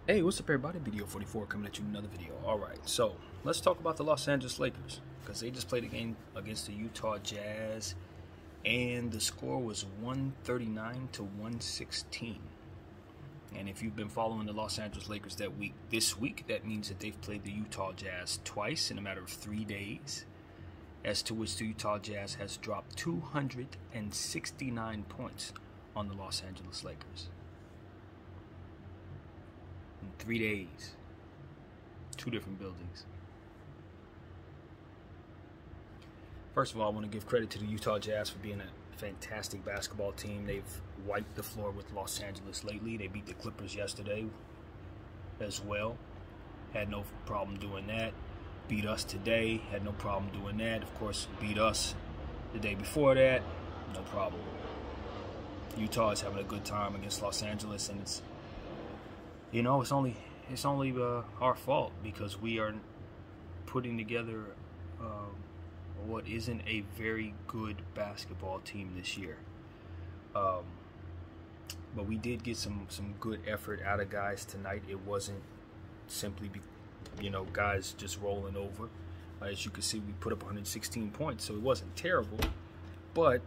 Hey, what's up everybody? Video 44 coming at you with another video. Alright, so let's talk about the Los Angeles Lakers because they just played a game against the Utah Jazz and the score was 139 to 116. And if you've been following the Los Angeles Lakers this week, that means that they've played the Utah Jazz twice in a matter of 3 days, as to which the Utah Jazz has dropped 269 points on the Los Angeles Lakers. In 3 days, 2 different buildings. First of all, I want to give credit to the Utah Jazz for being a fantastic basketball team. They've wiped the floor with Los Angeles lately. They beat the Clippers yesterday as well. Had no problem doing that. Beat us today. Had no problem doing that. Of course, beat us the day before that. No problem. Utah is having a good time against Los Angeles, and it's only our fault because we are putting together what isn't a very good basketball team this year. But we did get some good effort out of guys tonight. It wasn't simply guys just rolling over. As you can see, we put up 116 points, so it wasn't terrible. But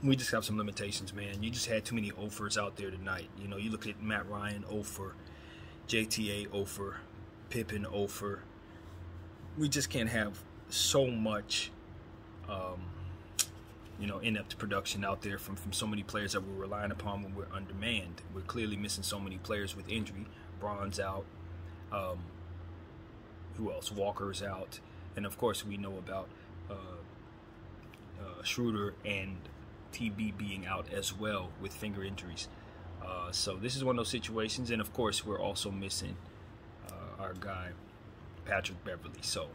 we just have some limitations, man. You just had too many offers out there tonight. You look at Matt Ryan, offer, JTA, offer, Pippen, offer. We just can't have so much, inept production out there from so many players that we're relying upon when we're undermanned. We're clearly missing so many players with injury. Braun's out. Who else? Walker's out. And, of course, we know about Schroeder and TB being out as well with finger injuries. So this is one of those situations, and of course we're also missing our guy Patrick Beverly. So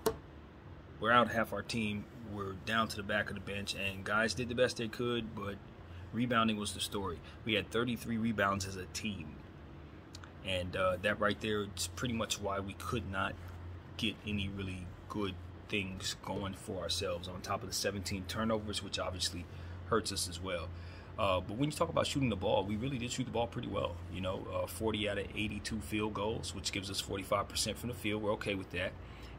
we're out half our team. We're down to the back of the bench, and guys did the best they could, but rebounding was the story. We had 33 rebounds as a team, and that right there is pretty much why we could not get any really good things going for ourselves, on top of the 17 turnovers, which obviously hurts us as well. But when you talk about shooting the ball, we really did shoot the ball pretty well. 40 out of 82 field goals, which gives us 45% from the field. We're okay with that.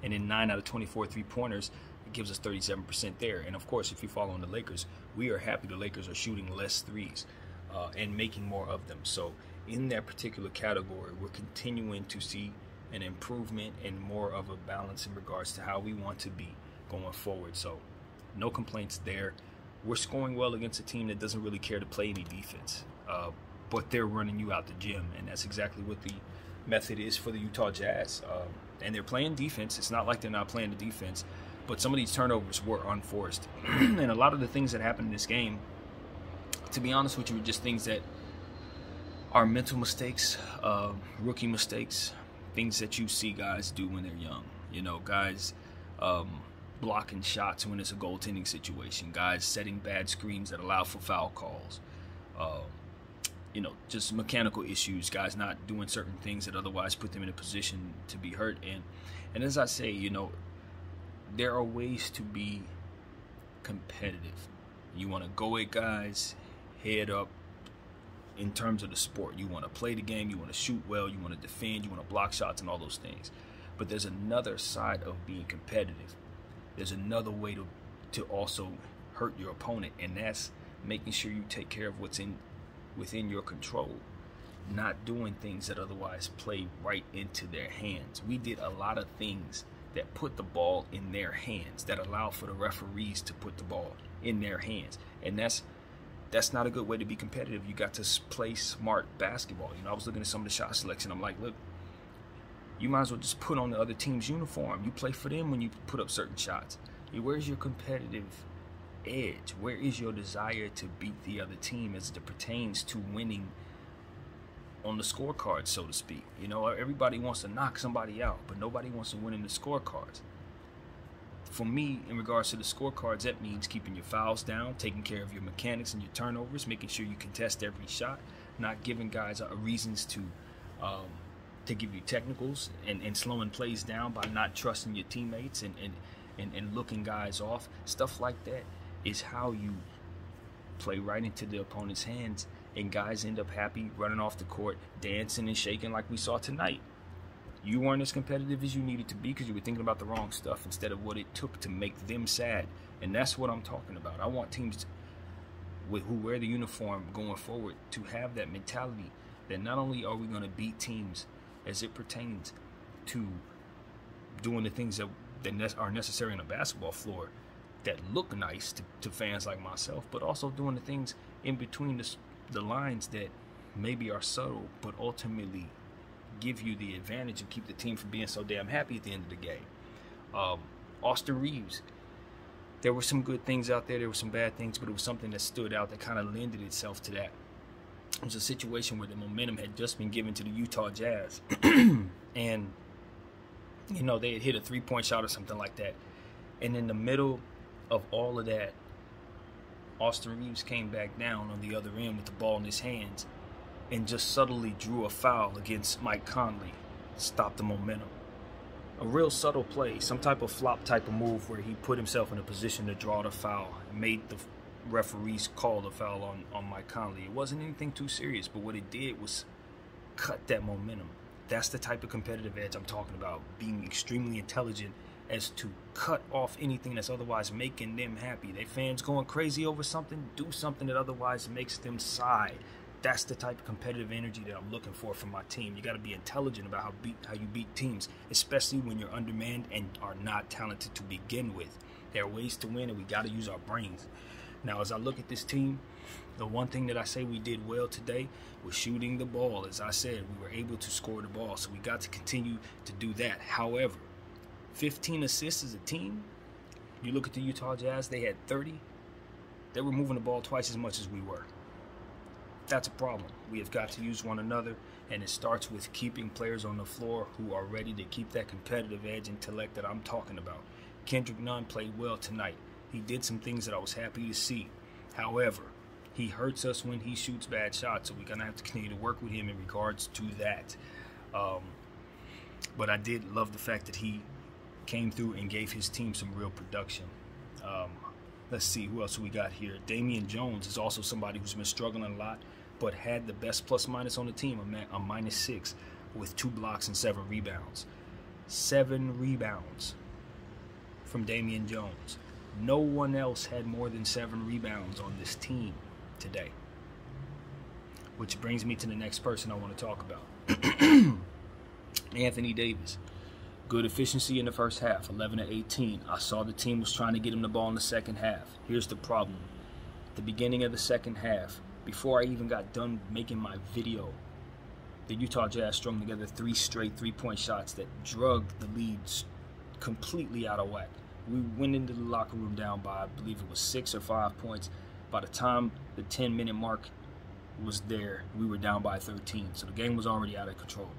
And then 9 out of 24 three-pointers, it gives us 37% there. And of course, if you follow on the Lakers, we are happy the Lakers are shooting less threes and making more of them. So in that particular category, we're continuing to see an improvement and more of a balance in regards to how we want to be going forward. So no complaints there. We're scoring well against a team that doesn't really care to play any defense, but they're running you out the gym, and that's exactly what the method is for the Utah Jazz. And they're playing defense. It's not like they're not playing the defense, but some of these turnovers were unforced. And a lot of the things that happened in this game, to be honest with you, are just things that are mental mistakes, rookie mistakes, things that you see guys do when they're young. Guys blocking shots when it's a goaltending situation, guys setting bad screens that allow for foul calls, just mechanical issues, guys not doing certain things that otherwise put them in a position to be hurt. And as I say, there are ways to be competitive. You want to go at guys head up in terms of the sport. You want to play the game, you want to shoot well, you want to defend, you want to block shots and all those things. But there's another side of being competitive. There's another way to also hurt your opponent, and that's making sure you take care of what's within your control, not doing things that otherwise play right into their hands. We did a lot of things that put the ball in their hands, that allow for the referees to put the ball in their hands, and that's not a good way to be competitive. You got to play smart basketball. I was looking at some of the shot selection. I'm like, look, you might as well just put on the other team's uniform. You play for them when you put up certain shots. Where's your competitive edge? Where is your desire to beat the other team as it pertains to winning on the scorecard, so to speak? Everybody wants to knock somebody out, but nobody wants to win in the scorecards. For me, in regards to the scorecards, that means keeping your fouls down, taking care of your mechanics and your turnovers, making sure you contest every shot, not giving guys reasons to give you technicals, and slowing plays down by not trusting your teammates and looking guys off. Stuff like that is how you play right into the opponent's hands and guys end up happy, running off the court, dancing and shaking like we saw tonight. You weren't as competitive as you needed to be because you were thinking about the wrong stuff instead of what it took to make them sad. And that's what I'm talking about. I want teams who wear the uniform going forward to have that mentality that not only are we going to beat teams as it pertains to doing the things that are necessary on a basketball floor that look nice to fans like myself, but also doing the things in between the lines that maybe are subtle but ultimately give you the advantage and keep the team from being so damn happy at the end of the game. Austin Reaves, there were some good things out there, there were some bad things, but it was something that stood out that kind of lended itself to that. It was a situation where the momentum had just been given to the Utah Jazz and you know, they had hit a 3-point shot or something like that, and in the middle of all of that, Austin Reaves came back down on the other end with the ball in his hands and just subtly drew a foul against Mike Conley, stopped the momentum. A real subtle play, some type of flop type of move where he put himself in a position to draw the foul, made the referees call the foul on Mike Conley. It wasn't anything too serious, but what it did was cut that momentum. That's the type of competitive edge I'm talking about, being extremely intelligent as to cut off anything that's otherwise making them happy. They fans going crazy over something, do something that otherwise makes them sigh. That's the type of competitive energy that I'm looking for from my team. You got to be intelligent about how you beat teams, especially when you're undermanned and are not talented to begin with. There are ways to win, and we got to use our brains. Now, as I look at this team, the one thing that I say we did well today was shooting the ball. As I said, we were able to score the ball, so we got to continue to do that. However, 15 assists as a team. You look at the Utah Jazz, they had 30. They were moving the ball twice as much as we were. That's a problem. We have got to use one another, and it starts with keeping players on the floor who are ready to keep that competitive edge intellect that I'm talking about. Kendrick Nunn played well tonight. He did some things that I was happy to see. However, he hurts us when he shoots bad shots, so we're going to have to continue to work with him in regards to that. But I did love the fact that he came through and gave his team some real production. Let's see, who else we got here? Damian Jones is also somebody who's been struggling a lot, but had the best plus-minus on the team, a -6, with 2 blocks and 7 rebounds. 7 rebounds from Damian Jones. No one else had more than 7 rebounds on this team today. Which brings me to the next person I want to talk about. Anthony Davis. Good efficiency in the first half, 11 of 18. I saw the team was trying to get him the ball in the second half. Here's the problem. At the beginning of the second half, before I even got done making my video, the Utah Jazz strung together 3 straight 3-point shots that drugged the leads completely out of whack. We went into the locker room down by, I believe it was 6 or 5 points. By the time the 10-minute mark was there, we were down by 13. So the game was already out of control.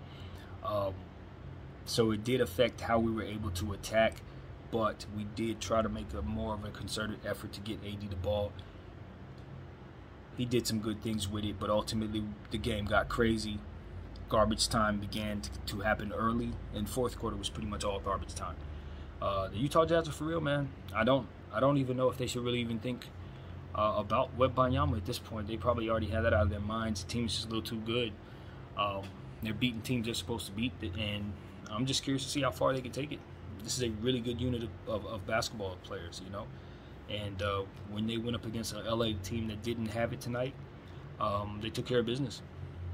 So it did affect how we were able to attack, but we did try to make more of a concerted effort to get AD the ball. He did some good things with it, but ultimately the game got crazy. Garbage time began to happen early, and fourth quarter was pretty much all garbage time. The Utah Jazz are for real, man. I don't even know if they should really even think about Wembanyama at this point. They probably already had that out of their minds. The team's just a little too good. They're beating teams they're supposed to beat, and I'm just curious to see how far they can take it. This is a really good unit of basketball players, you know. And when they went up against an LA team that didn't have it tonight, they took care of business.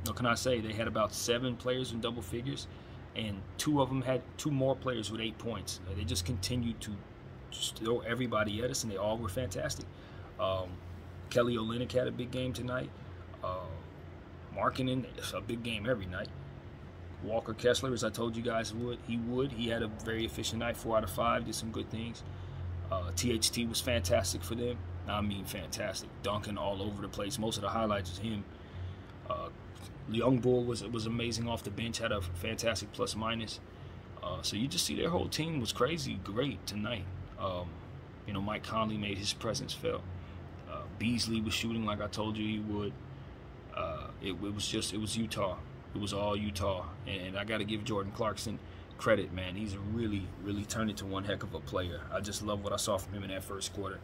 What can I say? They had about 7 players in double figures, and 2 of them had 2 more players with 8 points. They just continued to throw everybody at us, and they all were fantastic. Kelly Olynyk had a big game tonight. Markkanen, it's a big game every night. Walker Kessler, as I told you guys he had a very efficient night, 4 out of 5, did some good things. THT was fantastic for them. I mean, fantastic. Dunking all over the place. Most of the highlights was him. Young Bull was amazing off the bench, had a fantastic plus-minus. So you just see their whole team was crazy great tonight. You know, Mike Conley made his presence felt. Beasley was shooting like I told you he would. It was Utah. It was all Utah. And I got to give Jordan Clarkson credit, man. He's really, really turned into one heck of a player. I just love what I saw from him in that first quarter.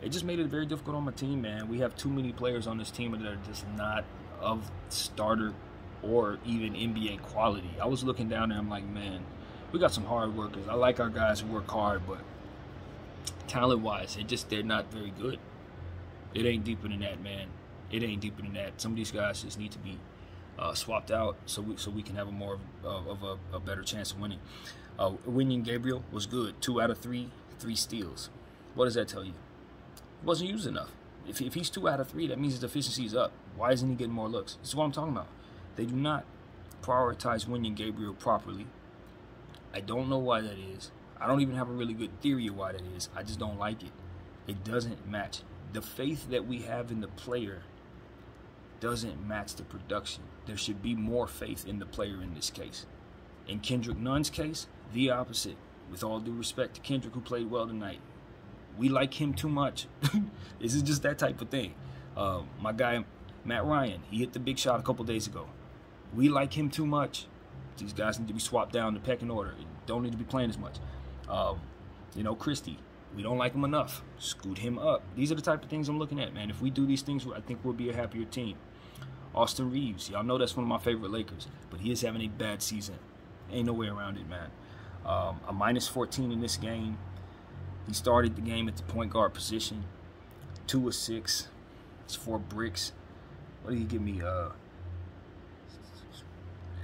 it just made it very difficult on my team, man. We have too many players on this team that are just not of starter or even NBA quality. I was looking down there, I'm like, man, we got some hard workers. I like our guys who work hard, but talent-wise, they're not very good. It ain't deeper than that, man. It ain't deeper than that. Some of these guys just need to be swapped out so we can have a more of a better chance of winning. Wenyen Gabriel was good. 2 out of 3, 3 steals. What does that tell you? He wasn't used enough. If he's 2 out of 3, that means his efficiency is up. Why isn't he getting more looks? This is what I'm talking about. They do not prioritize Wenyen Gabriel properly. I don't know why that is. I don't even have a really good theory of why that is. I just don't like it. It doesn't match. The faith that we have in the player doesn't match the production. There should be more faith in the player in this case. In Kendrick Nunn's case, the opposite. With all due respect to Kendrick, who played well tonight, we like him too much. This is just that type of thing. My guy, Matt Ryan, he hit the big shot a couple days ago. We like him too much. These guys need to be swapped down the pecking order. Don't need to be playing as much. Christie, we don't like him enough. Scoot him up. These are the type of things I'm looking at, man. If we do these things, I think we'll be a happier team. Austin Reeves, y'all know that's one of my favorite Lakers, but he is having a bad season. Ain't no way around it, man. A minus 14 in this game. He started the game at the point guard position. 2 of 6. It's 4 bricks. What did he give me?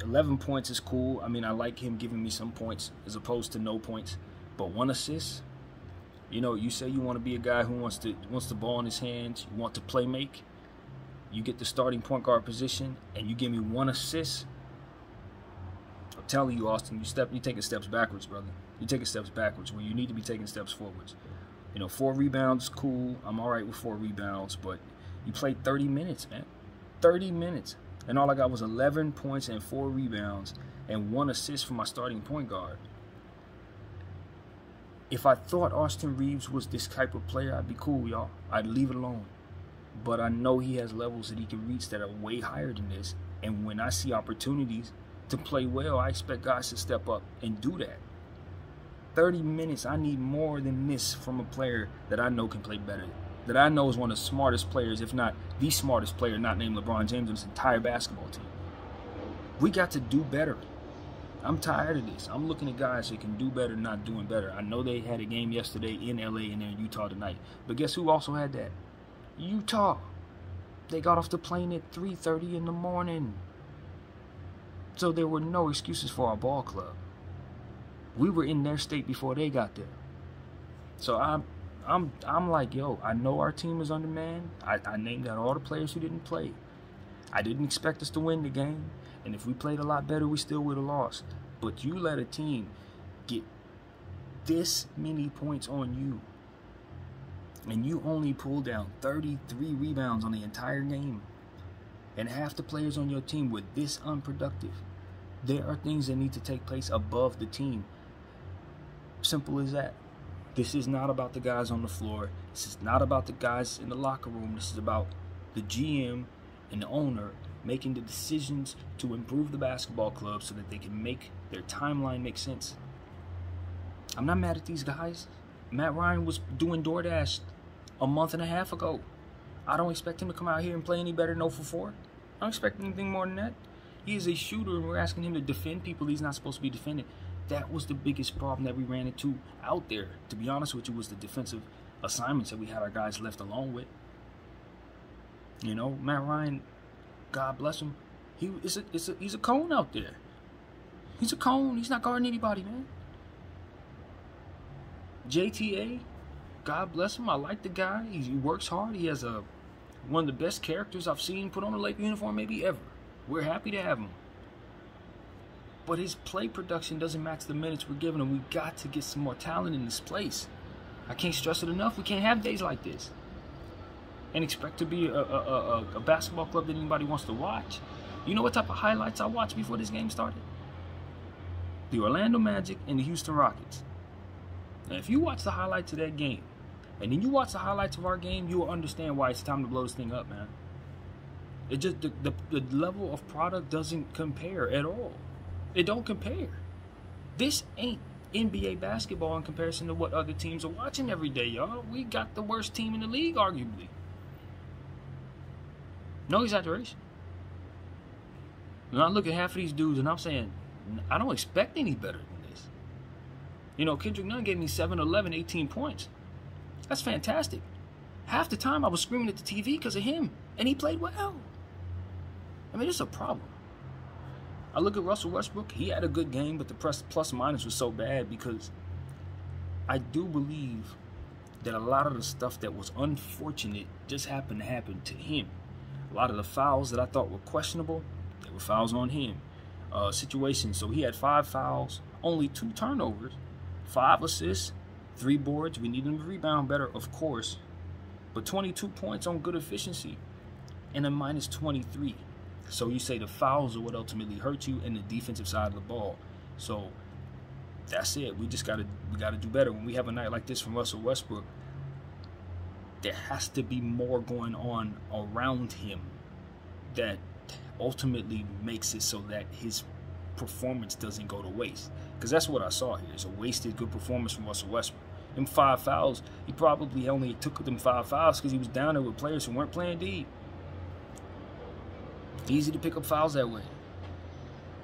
11 points is cool. I mean, I like him giving me some points as opposed to no points. But 1 assist, you say you want to be a guy who wants the ball in his hands, you want to play make. You get the starting point guard position, and you give me 1 assist. I'm telling you, Austin, you're taking steps backwards, brother. You're taking steps backwards where you need to be taking steps forwards. 4 rebounds, cool. I'm all right with 4 rebounds, but you played 30 minutes, man. 30 minutes. And all I got was 11 points and 4 rebounds and 1 assist from my starting point guard. If I thought Austin Reeves was this type of player, I'd be cool, y'all. I'd leave it alone. But I know he has levels that he can reach that are way higher than this. And when I see opportunities to play well, I expect guys to step up and do that. 30 minutes, I need more than this from a player that I know can play better. That I know is one of the smartest players, if not the smartest player, not named LeBron James, in this entire basketball team. We got to do better. I'm tired of this. I'm looking at guys that can do better, not doing better. I know they had a game yesterday in LA and they're in Utah tonight. But guess who also had that? Utah. They got off the plane at 3:30 in the morning. So there were no excuses for our ball club. We were in their state before they got there. So I'm like, yo, I know our team is undermanned. I named out all the players who didn't play. I didn't expect us to win the game. And if we played a lot better, we still would have lost. But you let a team get this many points on you, and you only pull down 33 rebounds on the entire game, and half the players on your team were this unproductive. There are things that need to take place above the team. Simple as that. This is not about the guys on the floor. This is not about the guys in the locker room. This is about the GM and the owner making the decisions to improve the basketball club so that they can make their timeline make sense. I'm not mad at these guys. Matt Ryan was doing DoorDash a month and a half ago. I don't expect him to come out here and play any better than 0 for 4. I don't expect anything more than that. He is a shooter, and we're asking him to defend people he's not supposed to be defending. That was the biggest problem that we ran into out there, to be honest with you, was the defensive assignments that we had our guys left alone with. Matt Ryan, God bless him, he's a cone out there. He's a cone. He's not guarding anybody, man. JTA, God bless him. I like the guy. He works hard. He has one of the best characters I've seen put on a Laker uniform maybe ever. We're happy to have him. But his play production doesn't match the minutes we're giving him. We got to get some more talent in this place. I can't stress it enough. We can't have days like this and expect to be a basketball club that anybody wants to watch. You know what type of highlights I watched before this game started? The Orlando Magic and the Houston Rockets. Now, if you watch the highlights of that game, and then you watch the highlights of our game, you will understand why it's time to blow this thing up, man. It just the level of product doesn't compare at all. It don't compare. This ain't NBA basketball in comparison to what other teams are watching every day, y'all. We got the worst team in the league, arguably. No exaggeration. And I look at half of these dudes and I'm saying, I don't expect any better than this. You know, Kendrick Nunn gave me 7, 11, 18 points. That's fantastic. Half the time I was screaming at the TV because of him, and he played well. I mean, it's a problem. I look at Russell Westbrook. He had a good game, but the plus minus was so bad because I do believe that a lot of the stuff that was unfortunate just happened to happen to him. A lot of the fouls that I thought were questionable, they were fouls on him. Situations, so he had 5 fouls, only 2 turnovers, 5 assists, 3 boards. We need him to rebound better, of course, but 22 points on good efficiency and a minus 23. So you say the fouls are what ultimately hurt you and the defensive side of the ball. So that's it. We gotta do better. When we have a night like this from Russell Westbrook, there has to be more going on around him that ultimately makes it so that his performance doesn't go to waste. Because that's what I saw here. It's a wasted good performance from Russell Westbrook. Them 5 fouls, he probably only took them 5 fouls because he was down there with players who weren't playing D. Easy to pick up fouls that way.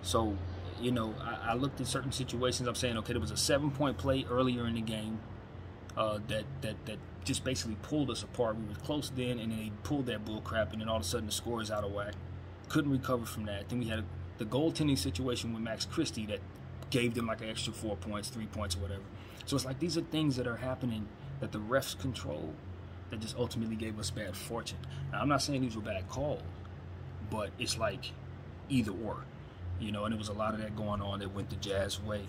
So, you know, I looked at certain situations. I'm saying, okay, there was a 7-point play earlier in the game that just basically pulled us apart. We were close then, and then they pulled that bull crap, and then all of a sudden the score is out of whack. Couldn't recover from that. Then we had the goaltending situation with Max Christie that gave them like an extra 4 points, 3 points, or whatever. So it's like these are things that are happening that the refs control that just ultimately gave us bad fortune. Now, I'm not saying these were bad calls, but it's like either or, you know, and there was a lot of that going on that went the Jazz way.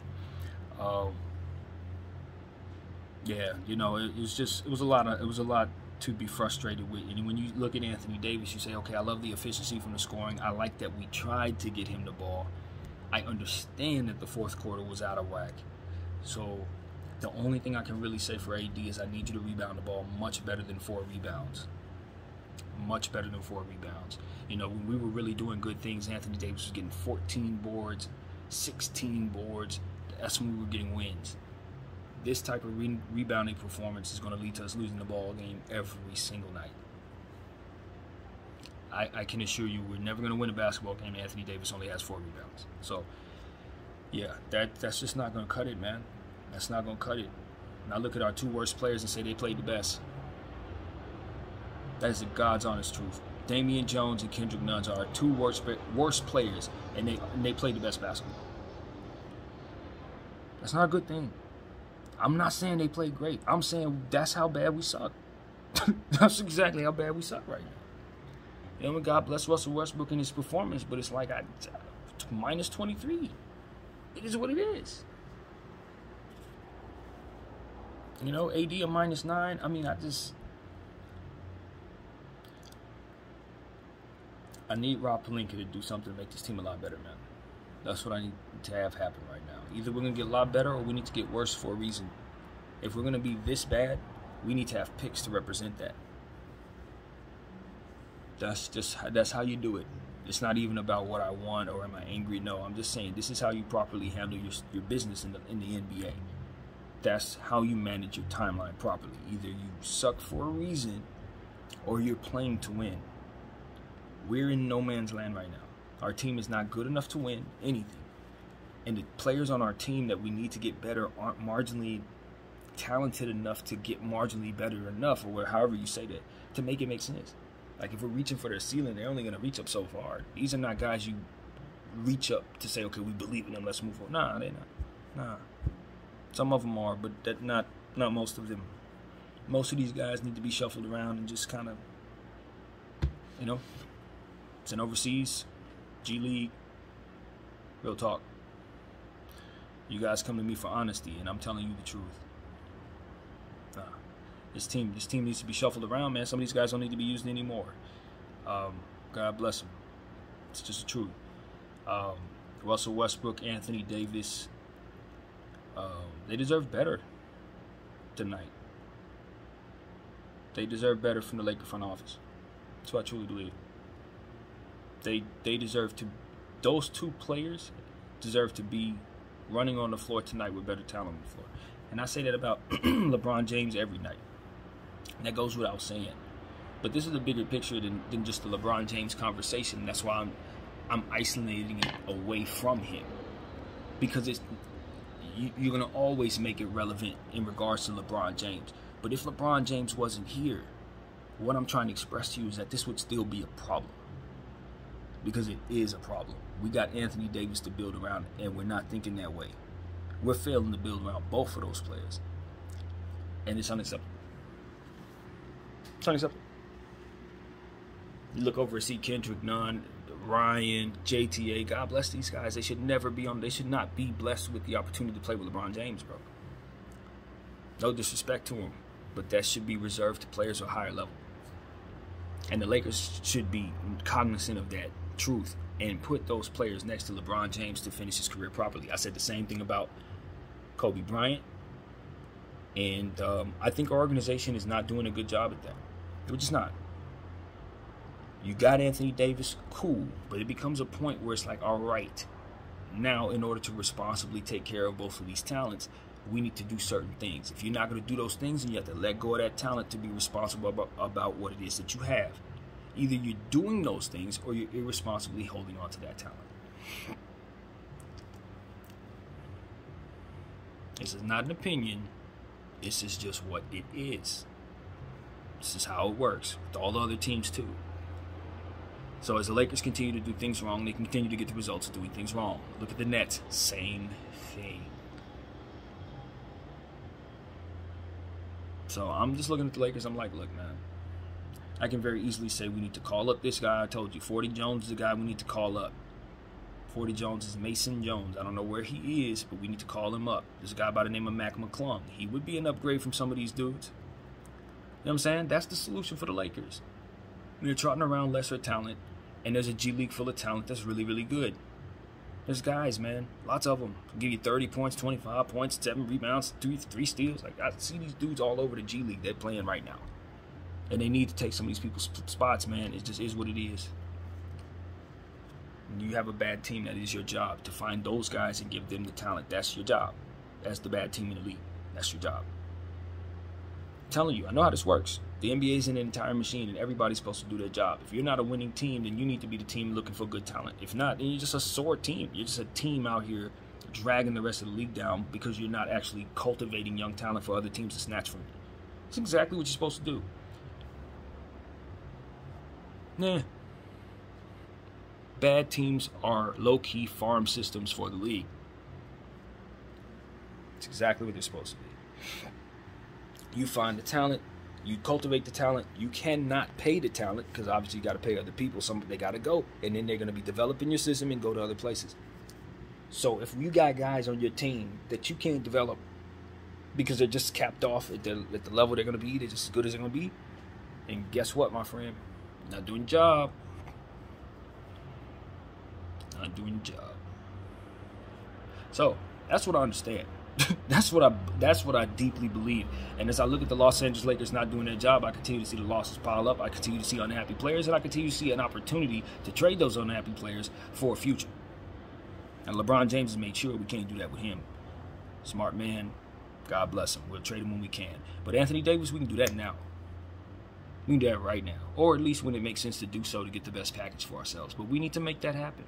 Yeah, you know, it was a lot to be frustrated with. And when you look at Anthony Davis, you say, okay, I love the efficiency from the scoring. I like that we tried to get him the ball. I understand that the fourth quarter was out of whack. So the only thing I can really say for AD is I need you to rebound the ball much better than 4 rebounds. Much better than 4 rebounds. You know, when we were really doing good things, Anthony Davis was getting 14 boards, 16 boards. That's when we were getting wins. This type of rebounding performance is going to lead to us losing the ball game every single night. I can assure you we're never going to win a basketball game. Anthony Davis only has 4 rebounds. So, yeah, that's just not going to cut it, man. That's not going to cut it. And I look at our 2 worst players and say they played the best. That is the God's honest truth. Damian Jones and Kendrick Nunn are our 2 worst players, and they played the best basketball. That's not a good thing. I'm not saying they played great. I'm saying that's how bad we suck. That's exactly how bad we suck right now. You know, God bless Russell Westbrook in his performance, but it's like minus 23. It is what it is. You know, AD a minus 9. I mean, I need Rob Pelinka to do something to make this team a lot better, man. That's what I need to have happen right now. Either we're going to get a lot better or we need to get worse for a reason. If we're going to be this bad, we need to have picks to represent that. That's how you do it. It's not even about what I want or am I angry. No, I'm just saying this is how you properly handle your business in the NBA. That's how you manage your timeline properly. Either you suck for a reason or you're playing to win. We're in no man's land right now. Our team is not good enough to win anything. And the players on our team that we need to get better aren't marginally talented enough to get marginally better enough, or however you say that, to make it make sense. Like, if we're reaching for their ceiling, they're only going to reach up so far. These are not guys you reach up to say, okay, we believe in them, let's move forward. Nah, they're not. Nah. Some of them are, but not most of them. Most of these guys need to be shuffled around and just kind of, you know, sent overseas, G League, real talk. You guys come to me for honesty, and I'm telling you the truth. Nah. This team needs to be shuffled around, man. Some of these guys don't need to be used anymore. God bless them. It's just the truth. Russell Westbrook, Anthony Davis, they deserve better tonight. They deserve better from the Laker front office. That's what I truly believe. They deserve to. Those 2 players deserve to be running on the floor tonight with better talent on the floor. And I say that about LeBron James every night. And that goes without saying. But this is a bigger picture than just the LeBron James conversation. That's why I'm isolating it away from him. Because you're going to always make it relevant in regards to LeBron James. But if LeBron James wasn't here, what I'm trying to express to you is that this would still be a problem. Because it is a problem. We got Anthony Davis to build around, and we're not thinking that way. We're failing to build around both of those players. And it's unacceptable. It's unacceptable. You look over and see Kendrick Nunn, Ryan, JTA. God bless these guys. They should never be on. They should not be blessed with the opportunity to play with LeBron James, bro. No disrespect to him, but that should be reserved to players at a higher level. And the Lakers should be cognizant of that truth and put those players next to LeBron James to finish his career properly. I said the same thing about Kobe Bryant, and I think our organization is not doing a good job at that. We're just not. You got Anthony Davis, cool, but it becomes a point where it's like, all right, now in order to responsibly take care of both of these talents, we need to do certain things. If you're not going to do those things, then you have to let go of that talent to be responsible about what it is that you have. Either you're doing those things or you're irresponsibly holding on to that talent. This is not an opinion. This is just what it is. This is how it works with all the other teams too. So as the Lakers continue to do things wrong, they continue to get the results of doing things wrong. Look at the Nets. Same thing. So I'm just looking at the Lakers. I'm like, look, man, I can very easily say we need to call up this guy. I told you, 40 Jones is the guy we need to call up. 40 Jones is Mason Jones. I don't know where he is, but we need to call him up. There's a guy by the name of Mac McClung. He would be an upgrade from some of these dudes. You know what I'm saying? That's the solution for the Lakers. They're trotting around lesser talent, and there's a G League full of talent that's really, really good. There's guys, man, lots of them. Give you 30 points, 25 points, 7 rebounds, 3 steals. Like, I see these dudes all over the G League. They're playing right now. And they need to take some of these people's spots, man. It just is what it is. When you have a bad team, that is your job. To find those guys and give them the talent. That's your job. That's the bad team in the league. That's your job. I'm telling you, I know how this works. The NBA is an entire machine, and everybody's supposed to do their job. If you're not a winning team, then you need to be the team looking for good talent. If not, then you're just a sore team. You're just a team out here dragging the rest of the league down because you're not actually cultivating young talent for other teams to snatch from you. That's exactly what you're supposed to do. Nah. Bad teams are low-key farm systems for the league. It's exactly what they're supposed to be. You find the talent. You cultivate the talent. You cannot pay the talent because obviously you got to pay other people. They got to go, and then they're going to be developing your system and go to other places. So if you got guys on your team that you can't develop because they're just capped off at the level they're going to be, they're just as good as they're going to be, and guess what, my friend? Not doing the job. Not doing the job. So that's what I understand. That's what I deeply believe. And as I look at the Los Angeles Lakers not doing their job, I continue to see the losses pile up. I continue to see unhappy players, and I continue to see an opportunity to trade those unhappy players for a future. And LeBron James has made sure we can't do that with him. Smart man. God bless him. We'll trade him when we can. But Anthony Davis, we can do that now. We can do that right now. Or at least when it makes sense to do so to get the best package for ourselves. But we need to make that happen.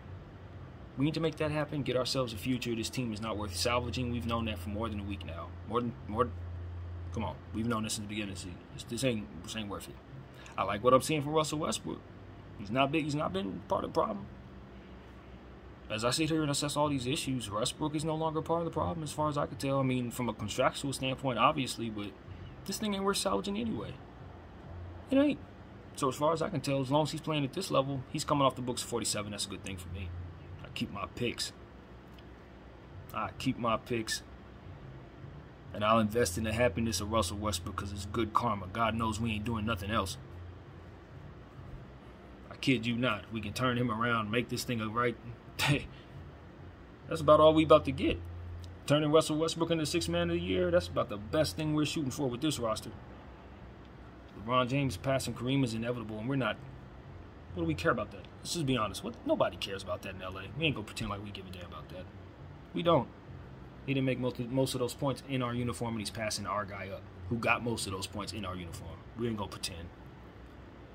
We need to make that happen, get ourselves a future. This team is not worth salvaging. We've known that for more than a week now. Come on. We've known this since the beginning of the season. This ain't worth it. I like what I'm seeing from Russell Westbrook. He's not been part of the problem. As I sit here and assess all these issues, Westbrook is no longer part of the problem as far as I could tell. I mean, from a contractual standpoint, obviously, but this thing ain't worth salvaging anyway. It ain't. So as far as I can tell, as long as he's playing at this level, he's coming off the books at 47. That's a good thing for me. Keep my picks. I keep my picks. And I'll invest in the happiness of Russell Westbrook because it's good karma. God knows we ain't doing nothing else. I kid you not. We can turn him around, make this thing a right. That's about all we about to get. Turning Russell Westbrook into 6th man of the year, that's about the best thing we're shooting for with this roster. LeBron James passing Kareem is inevitable, and we're not. What do we care about that? Let's just be honest. Nobody cares about that in LA. We ain't gonna pretend like we give a damn about that. We don't. He didn't make most of those points in our uniform, and he's passing our guy up, who got most of those points in our uniform. We ain't gonna pretend.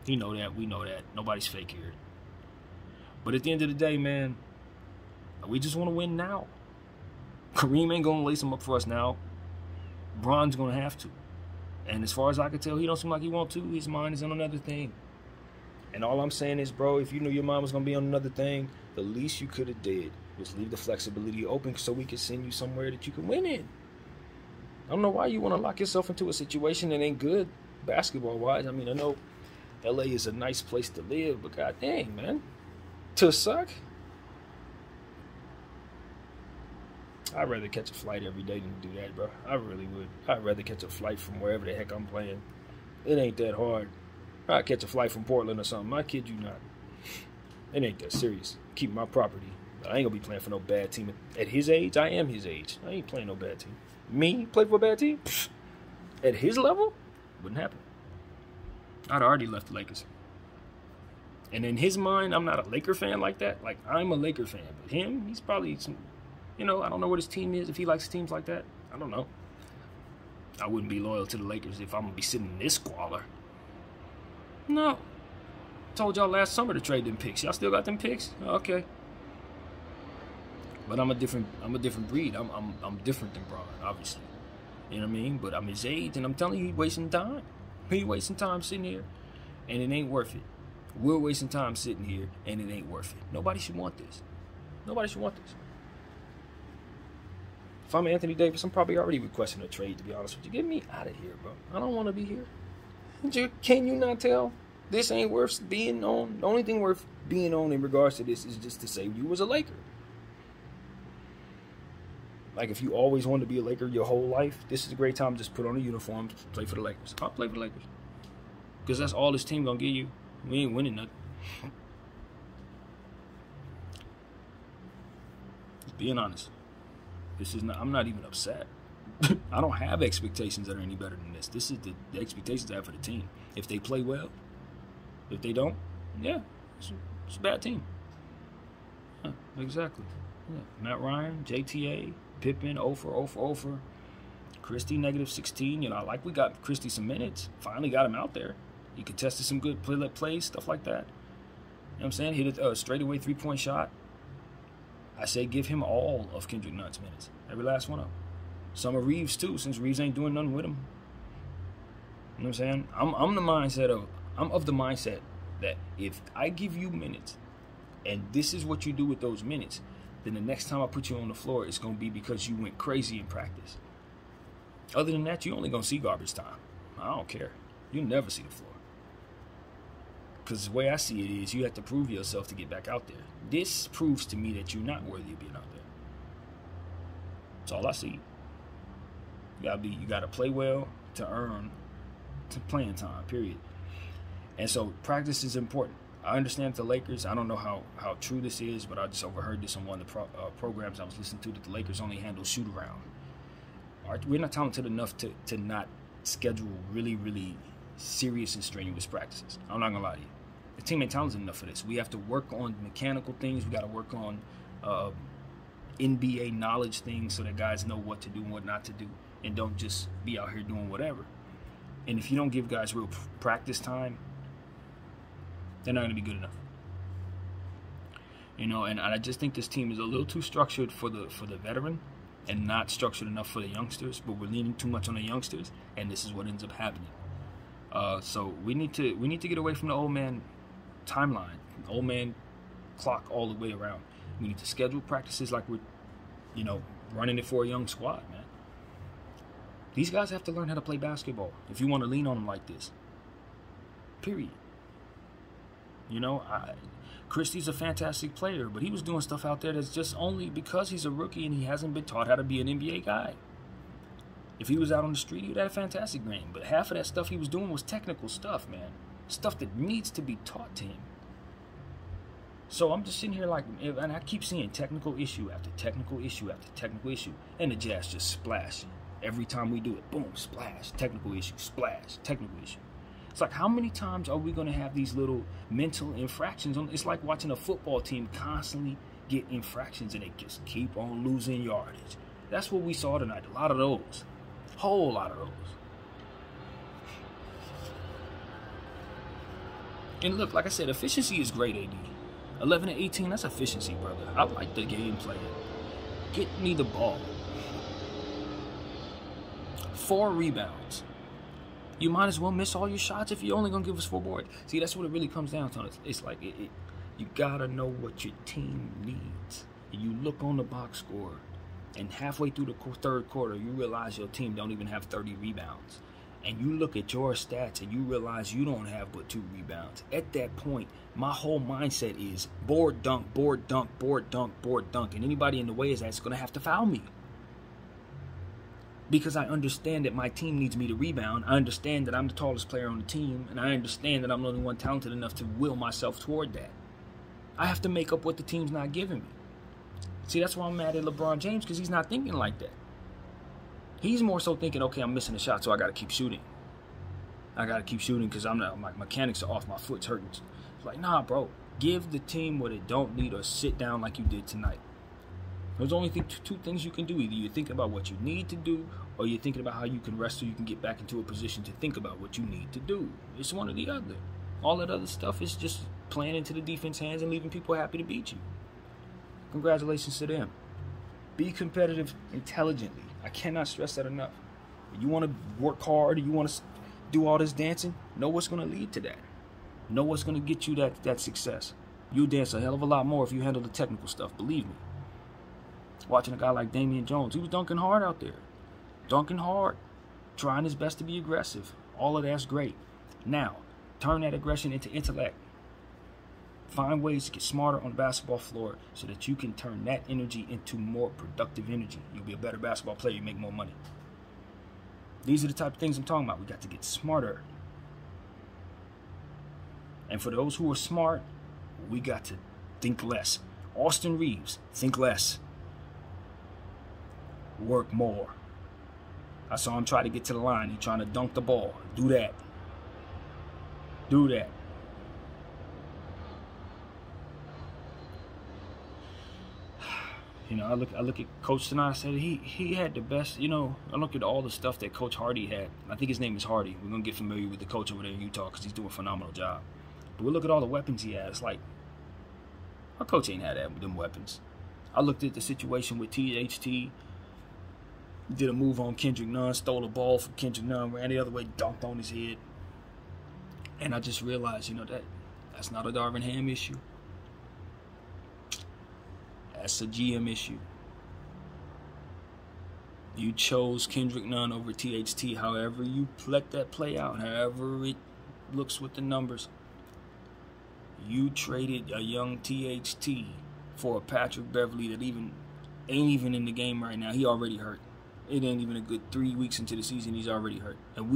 He know that. We know that. Nobody's fake here. But at the end of the day, man, we just want to win now. Kareem ain't gonna lace him up for us now. Bron's gonna have to. And as far as I can tell, he don't seem like he want to. His mind is on another thing. And all I'm saying is, bro, if you knew your mind was gonna be on another thing, the least you could have did was leave the flexibility open so we could send you somewhere that you can win in. I don't know why you want to lock yourself into a situation that ain't good basketball-wise. I mean, I know LA is a nice place to live, but god dang, man. To suck? I'd rather catch a flight every day than do that, bro. I really would. I'd rather catch a flight from wherever the heck I'm playing. It ain't that hard. I'd catch a flight from Portland or something. I kid you not. It ain't that serious. Keep my property. I ain't gonna be playing for no bad team. At his age, I am his age. I ain't playing no bad team. Me play for a bad team? Pfft. At his level? Wouldn't happen. I'd already left the Lakers. And in his mind, I'm not a Laker fan like that. Like, I'm a Laker fan. But him, he's probably some, I don't know what his team is, if he likes teams like that. I don't know. I wouldn't be loyal to the Lakers if I'm going to be sitting in this squalor. No. Told y'all last summer to trade them picks. Y'all still got them picks? Okay. But I'm a different breed. I'm different than Bron, obviously. You know what I mean? But I'm his age, and I'm telling you, he's wasting time. He's wasting time sitting here, and it ain't worth it. We're wasting time sitting here, and it ain't worth it. Nobody should want this. Nobody should want this. If I'm Anthony Davis, I'm probably already requesting a trade, to be honest with you. Get me out of here, bro. I don't want to be here. Can you not tell? This ain't worth being on. The only thing worth being on in regards to this is just to say you was a Laker. Like, if you always wanted to be a Laker your whole life, this is a great time to just put on a uniform, play for the Lakers. I'll play for the Lakers. Because that's all this team going to give you. We ain't winning nothing. Just being honest. I'm not even upset. I don't have expectations that are any better than this. This is the expectations I have for the team. If they play well, if they don't, yeah, it's a bad team. Yeah, exactly. Yeah. Matt Ryan, JTA, Pippen, 0 for. Christie, -16. I like we got Christie some minutes. Finally got him out there. He contested some good plays, stuff like that. You know what I'm saying? Hit a straightaway 3-point shot. I say give him all of Kendrick Nunn's minutes. Every last one of them. Some of Reeves, too, since Reeves ain't doing nothing with him. You know what I'm saying? I'm of the mindset that if I give you minutes and this is what you do with those minutes, then the next time I put you on the floor, it's going to be because you went crazy in practice. Other than that, you're only going to see garbage time. I don't care. You'll never see the floor. Because the way I see it is you have to prove yourself to get back out there. This proves to me that you're not worthy of being out there. That's all I see. You gotta play well to earn playing time, period. And so practice is important. I understand the Lakers, I don't know how true this is, but I just overheard this on one of the programs I was listening to, that the Lakers only handle shoot-around. We're not talented enough to not schedule really, really serious and strenuous practices. I'm not going to lie to you. The team ain't talented enough for this. We have to work on mechanical things. We got to work on NBA knowledge things so that guys know what to do and what not to do and don't just be out here doing whatever. And if you don't give guys real practice time, they're not going to be good enough. And I just think this team is a little too structured for the veteran and not structured enough for the youngsters, but we're leaning too much on the youngsters, and this is what ends up happening. So we need to get away from the old man timeline, old man clock all the way around. We need to schedule practices like we're, running it for a young squad, man. These guys have to learn how to play basketball if you want to lean on them like this. Period. Christie's a fantastic player, but he was doing stuff out there that's just only because he's a rookie and he hasn't been taught how to be an NBA guy. If he was out on the street, he would have a fantastic game. But half of that stuff he was doing was technical stuff, man. Stuff that needs to be taught to him. So I'm just sitting here and I keep seeing technical issue after technical issue after technical issue. And the Jazz just splash. Every time we do it, boom, splash, technical issue, splash, technical issue. It's like, how many times are we going to have these little mental infractions? It's like watching a football team constantly get infractions and they just keep on losing yardage. That's what we saw tonight. A lot of those. Whole lot of those. And look, like I said, efficiency is great, AD. 11 to 18, that's efficiency, brother. I like the game plan. Get me the ball. 4 rebounds. You might as well miss all your shots if you're only going to give us 4 boards. See, that's what it really comes down to. It's like you got to know what your team needs. And you look on the box score, and halfway through the third quarter, you realize your team don't even have 30 rebounds. And you look at your stats and you realize you don't have but 2 rebounds. At that point, my whole mindset is board dunk, board dunk, board dunk, board dunk. And anybody in the way is that's going to have to foul me. Because I understand that my team needs me to rebound. I understand that I'm the tallest player on the team. And I understand that I'm the only one talented enough to will myself toward that. I have to make up what the team's not giving me. See, that's why I'm mad at LeBron James, because he's not thinking like that. He's more so thinking, okay, I'm missing a shot, so I got to keep shooting. I got to keep shooting because my mechanics are off, my foot's hurting. It's like, nah, bro. Give the team what it don't need or sit down like you did tonight. There's only 2 things you can do. Either you're thinking about what you need to do, or you're thinking about how you can rest so you can get back into a position to think about what you need to do. It's one or the other. All that other stuff is just playing into the defense hands and leaving people happy to beat you. Congratulations to them. Be competitive intelligently. I cannot stress that enough. You want to work hard, you want to do all this dancing, know what's going to lead to that. Know what's going to get you that success. You'll dance a hell of a lot more if you handle the technical stuff, believe me. Watching a guy like Damian Jones, he was dunking hard out there. Dunking hard, trying his best to be aggressive. All of that's great. Now, turn that aggression into intellect. Find ways to get smarter on the basketball floor so that you can turn that energy into more productive energy. You'll be a better basketball player. You make more money. These are the type of things I'm talking about. We got to get smarter. And for those who are smart, we got to think less. Austin Reeves, think less. Work more. I saw him try to get to the line. He's trying to dunk the ball. Do that. Do that. You know, I look at Coach tonight. I said he had the best. You know, I look at all the stuff that Coach Hardy had. I think his name is Hardy. We're gonna get familiar with the coach over there in Utah because he's doing a phenomenal job. But we look at all the weapons he has. Like, our coach ain't had them weapons. I looked at the situation with THT. Did a move on Kendrick Nunn, stole a ball from Kendrick Nunn, ran the other way, dunked on his head, and I just realized, you know, that's not a Darvin Ham issue. That's a GM issue. You chose Kendrick Nunn over THT. However you let that play out, however it looks with the numbers, you traded a young THT for a Patrick Beverly that ain't even in the game right now. He already hurt. It ain't even a good 3 weeks into the season. He's already hurt. And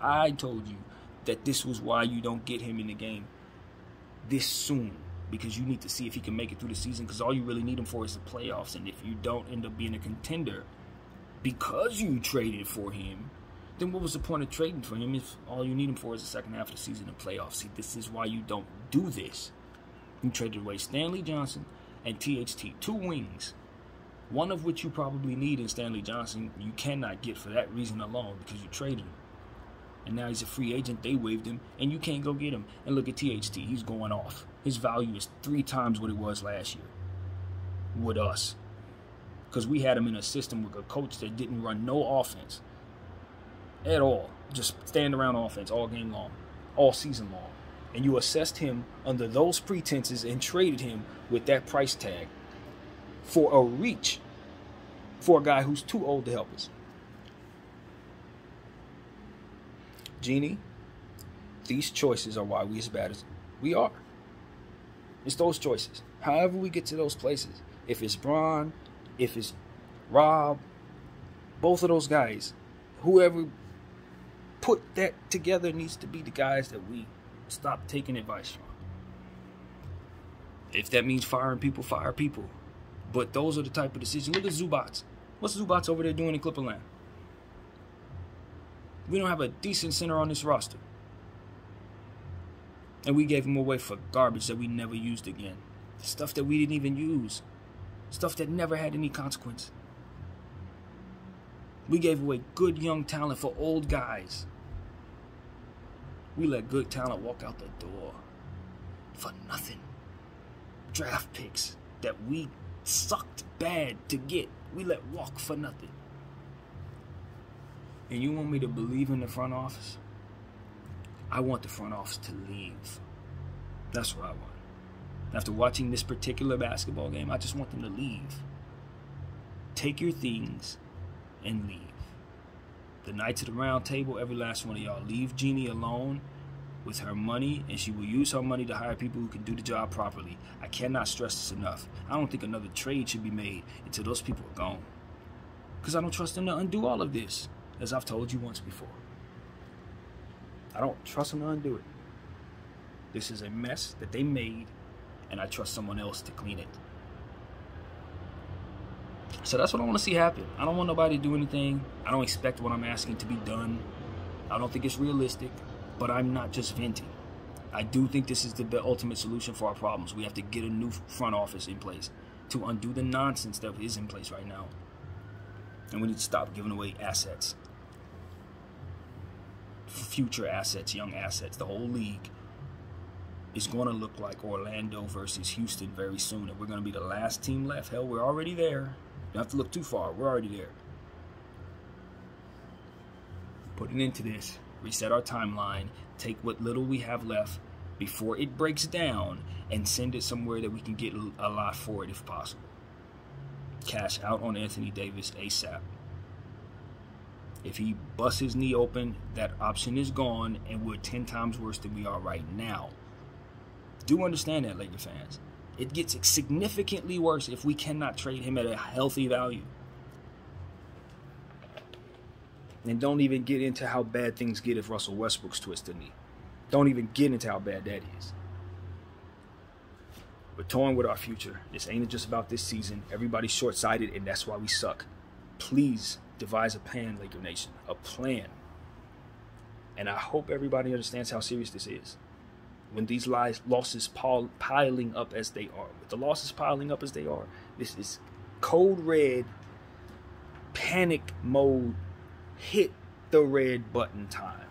I told you that this was why you don't get him in the game this soon. Because you need to see if he can make it through the season. Because all you really need him for is the playoffs. And if you don't end up being a contender because you traded for him, then what was the point of trading for him if all you need him for is the second half of the season and playoffs? See, this is why you don't do this. You traded away Stanley Johnson and THT, 2 wings. One of which you probably need in Stanley Johnson. You cannot get for that reason alone because you traded him. And now he's a free agent. They waived him, and you can't go get him. And look at THT. He's going off. His value is 3 times what it was last year with us. Because we had him in a system with a coach that didn't run no offense at all. Just stand around offense all game long, all season long. And you assessed him under those pretenses and traded him with that price tag for a reach for a guy who's too old to help us. Jeannie, these choices are why we as bad as we are. It's those choices. However we get to those places, if it's Bron, if it's Rob, both of those guys, whoever put that together needs to be the guys that we stop taking advice from. If that means firing people, fire people. But those are the type of decisions. Look at Zubats. What's Zubats over there doing in Clipperland? We don't have a decent center on this roster. And we gave him away for garbage that we never used again. Stuff that we didn't even use. Stuff that never had any consequence. We gave away good young talent for old guys. We let good talent walk out the door for nothing. Draft picks that we sucked bad to get, we let walk for nothing. And you want me to believe in the front office? I want the front office to leave. That's what I want. After watching this particular basketball game, I just want them to leave. Take your things and leave. The Knights of the Round Table, every last one of y'all, leave Jeannie alone with her money, and she will use her money to hire people who can do the job properly. I cannot stress this enough. I don't think another trade should be made until those people are gone. Because I don't trust them to undo all of this, as I've told you once before. I don't trust them to undo it. This is a mess that they made, and I trust someone else to clean it. So that's what I want to see happen. I don't want nobody to do anything. I don't expect what I'm asking to be done. I don't think it's realistic, but I'm not just venting. I do think this is the ultimate solution for our problems. We have to get a new front office in place to undo the nonsense that is in place right now. And we need to stop giving away assets. Future assets, young assets. The whole league is going to look like Orlando versus Houston very soon. And we're going to be the last team left. Hell, we're already there. You don't have to look too far. We're already there. Put an end to this. Reset our timeline. Take what little we have left before it breaks down and send it somewhere that we can get a lot for it if possible. Cash out on Anthony Davis ASAP. If he busts his knee open, that option is gone, and we're 10 times worse than we are right now. Do understand that, Laker fans. It gets significantly worse if we cannot trade him at a healthy value. And don't even get into how bad things get if Russell Westbrook's twisted knee. Don't even get into how bad that is. We're toying with our future. This ain't just about this season. Everybody's short-sighted, and that's why we suck. Please devise a plan, Laker Nation. A plan. And I hope everybody understands how serious this is. When these losses piling up as they are. With the losses piling up as they are, this is code red, panic mode, hit the red button time.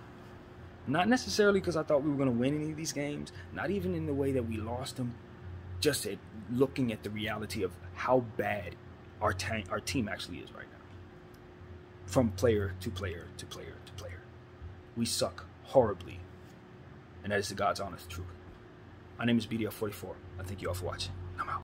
Not necessarily because I thought we were going to win any of these games. Not even in the way that we lost them. Just at looking at the reality of how bad our team actually is right now. From player to player to player to player. We suck horribly. And that is the God's honest truth. My name is BDF44. I thank you all for watching.